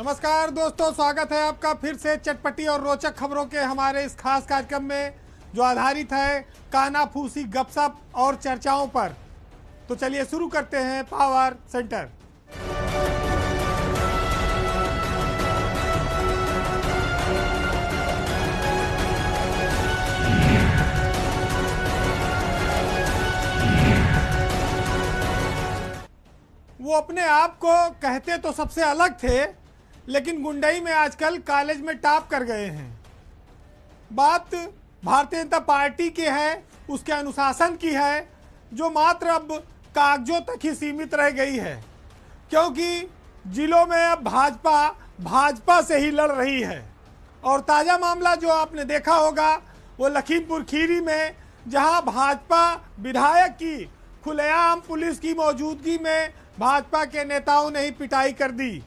नमस्कार दोस्तों, स्वागत है आपका फिर से चटपटी और रोचक खबरों के हमारे इस खास कार्यक्रम में जो आधारित है कानाफूसी गपशप और चर्चाओं पर। तो चलिए शुरू करते हैं पावर सेंटर। वो अपने आप को कहते तो सबसे अलग थे, लेकिन गुंडई में आजकल कॉलेज में टॉप कर गए हैं। बात भारतीय जनता पार्टी की है, उसके अनुशासन की है, जो मात्र अब कागजों तक ही सीमित रह गई है, क्योंकि जिलों में अब भाजपा से ही लड़ रही है। और ताज़ा मामला जो आपने देखा होगा वो लखीमपुर खीरी में, जहां भाजपा विधायक की खुलेआम पुलिस की मौजूदगी में भाजपा के नेताओं ने ही पिटाई कर दी।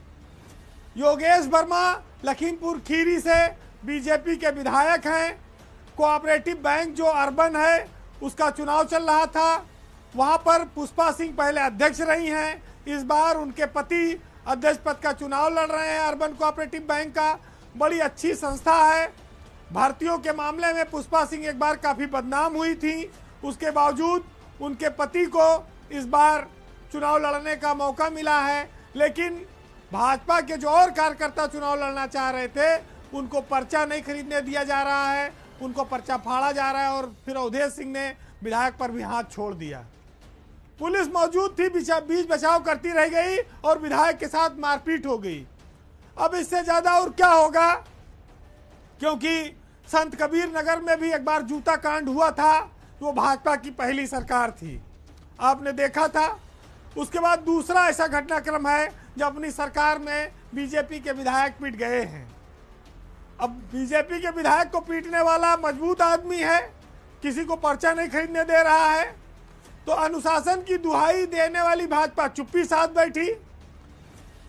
योगेश वर्मा लखीमपुर खीरी से बीजेपी के विधायक हैं। कोऑपरेटिव बैंक जो अर्बन है उसका चुनाव चल रहा था, वहां पर पुष्पा सिंह पहले अध्यक्ष रही हैं, इस बार उनके पति अध्यक्ष पद का चुनाव लड़ रहे हैं। अर्बन कोऑपरेटिव बैंक का बड़ी अच्छी संस्था है। भर्तियों के मामले में पुष्पा सिंह एक बार काफ़ी बदनाम हुई थी, उसके बावजूद उनके पति को इस बार चुनाव लड़ने का मौका मिला है। लेकिन भाजपा के जो और कार्यकर्ता चुनाव लड़ना चाह रहे थे उनको पर्चा नहीं खरीदने दिया जा रहा है, उनको पर्चा फाड़ा जा रहा है। और फिर अवधेश सिंह ने विधायक पर भी हाथ छोड़ दिया। पुलिस मौजूद थी, बीच बचाव करती रह गई और विधायक के साथ मारपीट हो गई। अब इससे ज़्यादा और क्या होगा, क्योंकि संत कबीर नगर में भी एक बार जूता कांड हुआ था, वो भाजपा की पहली सरकार थी, आपने देखा था। उसके बाद दूसरा ऐसा घटनाक्रम है जब अपनी सरकार में बीजेपी के विधायक पीट गए हैं। अब बीजेपी के विधायक को पीटने वाला मजबूत आदमी है, किसी को पर्चा नहीं खरीदने दे रहा है, तो अनुशासन की दुहाई देने वाली भाजपा चुप्पी साध बैठी।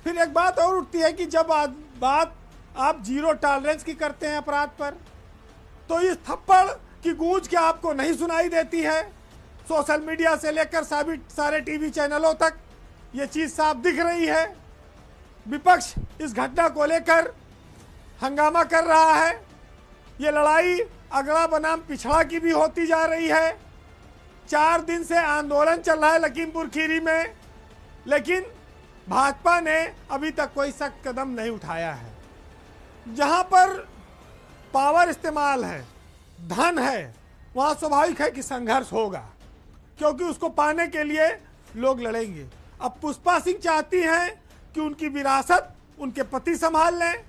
फिर एक बात और उठती है कि जब बात आप जीरो टॉलरेंस की करते हैं अपराध पर, तो इस थप्पड़ की गूंज क्या आपको नहीं सुनाई देती है? सोशल मीडिया से लेकर सारे टीवी चैनलों तक ये चीज़ साफ दिख रही है। विपक्ष इस घटना को लेकर हंगामा कर रहा है। ये लड़ाई अगड़ा बनाम पिछड़ा की भी होती जा रही है। 4 दिन से आंदोलन चल रहा है लखीमपुर खीरी में, लेकिन भाजपा ने अभी तक कोई सख्त कदम नहीं उठाया है। जहां पर पावर इस्तेमाल है, धन है, वहां स्वाभाविक है कि संघर्ष होगा, क्योंकि उसको पाने के लिए लोग लड़ेंगे। अब पुष्पा सिंह चाहती हैं कि उनकी विरासत उनके पति संभाल लें,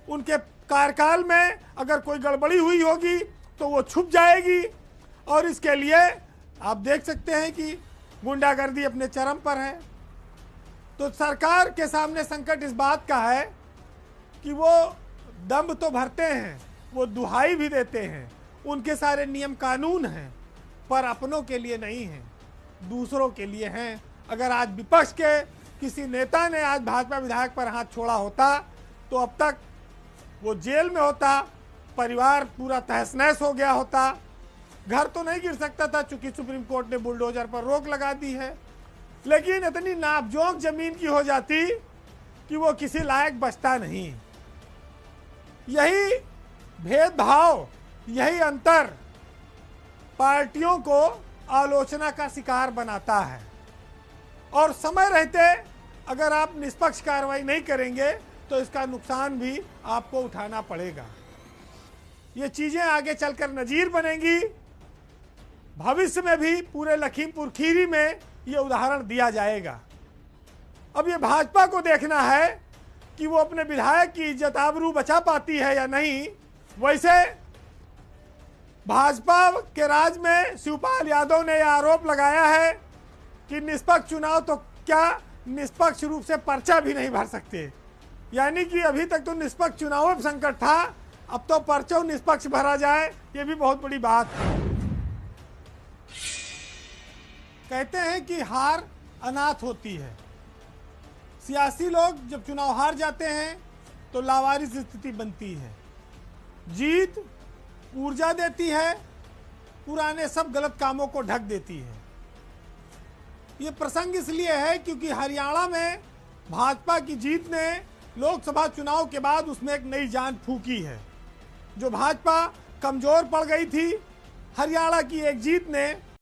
उनके कार्यकाल में अगर कोई गड़बड़ी हुई होगी तो वो छुप जाएगी। और इसके लिए आप देख सकते हैं कि गुंडागर्दी अपने चरम पर है। तो सरकार के सामने संकट इस बात का है कि वो दम तो भरते हैं, वो दुहाई भी देते हैं, उनके सारे नियम कानून हैं, पर अपनों के लिए नहीं हैं, दूसरों के लिए हैं। अगर आज विपक्ष के किसी नेता ने आज भाजपा विधायक पर हाथ छोड़ा होता तो अब तक वो जेल में होता, परिवार पूरा तहस नहस हो गया होता। घर तो नहीं गिर सकता था, चूंकि सुप्रीम कोर्ट ने बुलडोजर पर रोक लगा दी है, लेकिन इतनी नापजोक जमीन की हो जाती कि वो किसी लायक बचता नहीं। यही भेदभाव, यही अंतर पार्टियों को आलोचना का शिकार बनाता है। और समय रहते अगर आप निष्पक्ष कार्रवाई नहीं करेंगे तो इसका नुकसान भी आपको उठाना पड़ेगा। ये चीज़ें आगे चलकर नजीर बनेंगी। भविष्य में भी पूरे लखीमपुर खीरी में ये उदाहरण दिया जाएगा। अब ये भाजपा को देखना है कि वो अपने विधायक की इज्जत आबरू बचा पाती है या नहीं। वैसे भाजपा के राज में शिवपाल यादव ने यह आरोप लगाया है कि निष्पक्ष चुनाव तो क्या, निष्पक्ष रूप से पर्चा भी नहीं भर सकते। यानी कि अभी तक तो निष्पक्ष चुनाव में संकट था, अब तो पर्चा निष्पक्ष भरा जाए, ये भी बहुत बड़ी बात है। कहते हैं कि हार अनाथ होती है। सियासी लोग जब चुनाव हार जाते हैं तो लावारिस स्थिति बनती है। जीत ऊर्जा देती है, पुराने सब गलत कामों को ढक देती है। ये प्रसंग इसलिए है क्योंकि हरियाणा में भाजपा की जीत ने लोकसभा चुनाव के बाद उसमें एक नई जान फूकी है। जो भाजपा कमजोर पड़ गई थी, हरियाणा की एक जीत ने